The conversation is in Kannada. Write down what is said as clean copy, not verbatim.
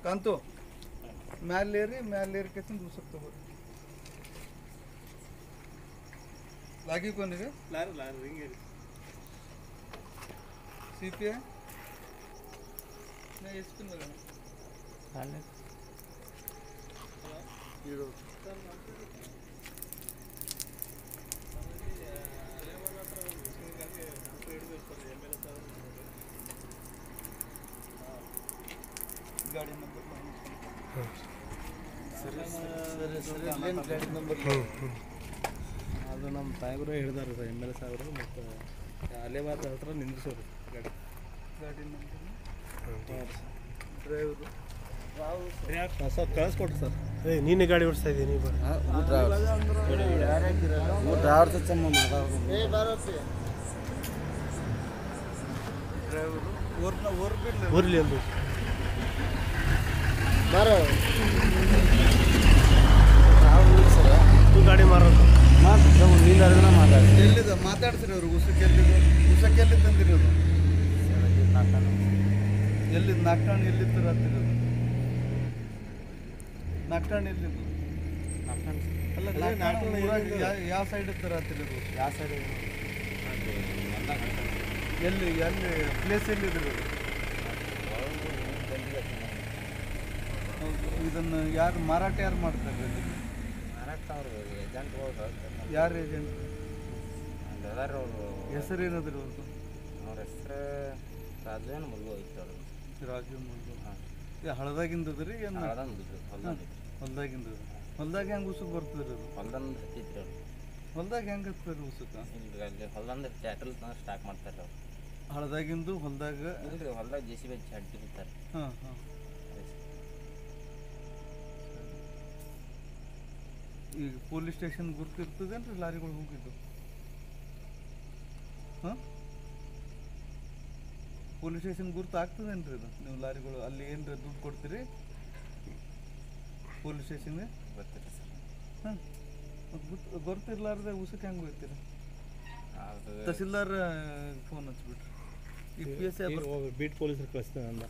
ಕಾಂತು ಮ್ಯಾಲೇರಿ ಕೆಸಿಂದ ಉಸಕ್ ತಗೋರಿ लागी कोणी लार रिंग सीपी नाही एसपी लगा हाले इडो गाड़ी नंबर गाड़ी नंबर ಅದು ನಮ್ಮ ಸಾಹೇಬರು ಹೇಳಿದಾರೆ ಸರ್ ಎಮ್ ಎಲ್ ಎ ಸಾಹೇಬರು ಮತ್ತು ಅಲೆಬಾದ್ ಹತ್ರ ನಿಂದಿಸೋರು ಗಾಡಿ ಡ್ರೈವರು ಸರ್ ಕಳಿಸ್ಕೊಟ್ರಿ ಸರ್ ನೀನೇ ಗಾಡಿ ಓಡಿಸ್ತಾ ಇದ್ದೀನಿ ಡ್ರೈವರು ಊರ್ಲಿ ಅಂದು ಗಾಡಿ ಮಾರೋದು ಎಲ್ಲಿದ ಮಾತಾಡ್ತೀರಿ ಅವ್ರು ಉಸಕ್ಕೆ ಎಲ್ಲಿ ತಂದಿರಿ ಅವರು ಎಲ್ಲಿದ್ದು ನಾಲ್ಕಾಣ ಎಲ್ಲಿತ್ತು ರಾತ್ರಿ ನಾಲ್ಕಾಣ ಎಲ್ಲಿದ್ದು ಅಲ್ಲ ಯಾವ ಸೈಡ್ ಇತ್ತು ರಾತ್ರಿ ಅದು ಯಾವ ಸೈಡ್ ಎಲ್ಲಿ ಪ್ಲೇಸ್ ಎಲ್ಲಿದ್ರು ಇದನ್ನು ಯಾರು ಮಾರಾಟ ಯಾರು ಮಾಡ್ತಾರೆ ಇಲ್ಲಿ ಯಾರು ಏಜೆಂಟ್ ಹೆಸರು ಏನಾದ್ರು ಅವ್ರದ್ದು ಅವ್ರ ಹೆಸರು ರಾಜೇನ್ ಮುಲ್ಗು ಐತೆ ಅವ್ರು ರಾಜು ಮುಲ್ಗು ಹಳದಾಗಿಂದದ್ರಿ ಏನು ಹೊಲ್ದಾಗಿಂದ ಹೊಲ್ದಾಗ ಹೆಂಗೆ ಉಸುಕ್ ಬರ್ತದ್ರಿ ಅದು ಹೊಲ್ದಂದು ಹತ್ತಿತ್ರಿ ಅವ್ರು ಹೊಲ್ದಾಗ ಹೆಂಗೆ ಹತ್ತದ್ರಿ ಉಸುಕ ಇಲ್ರಿ ಅಲ್ಲಿ ಹೊಲ್ದಂದು ಟ್ಯಾಟಲ್ ಸ್ಟಾಕ್ ಮಾಡ್ತಾರೆ ಅವ್ರು ಹಳದಾಗಿಂದು ಹೊಲ್ದಾಗ ಇಲ್ರಿ ಹೊಲ್ದಾಗ JCB ಹಚ್ಚಿ ಅಡ್ಡಿರ್ತಾರೆ ಹಾಂ ಹಾಂ ಈಗ ಪೊಲೀಸ್ ಸ್ಟೇಷನ್ ಗುರ್ತಿರ್ತದೇನ್ರಿ ಲಾರಿಗಳು ಹೋಗಿದ್ದು ಹಾಂ ಪೊಲೀಸ್ ಸ್ಟೇಷನ್ ಗುರ್ತು ಆಗ್ತದೇನ್ರಿ ಇದು ನೀವು ಲಾರಿಗಳು ಅಲ್ಲಿ ಏನ್ರಿ ದುಡ್ಡು ಕೊಡ್ತೀರಿ ಪೊಲೀಸ್ ಸ್ಟೇಷನ್ಗೆ ಗೊತ್ತಿಲ್ಲ ಸರ್ ಹಾಂ ಗೊತ್ತಿರ್ಲಾರ್ದೆ ಉಸಕ್ಕೆ ಹೆಂಗೆ ಹೋಗ್ತೀರಿ ತಹಸೀಲ್ದಾರ್ ಫೋನ್ ಹಚ್ಬಿಟ್ರಿ ಈ PSI ಬೀಟ್ ಪೊಲೀಸರು ಕಳಿಸ್ತೇನೆ ಅಂದ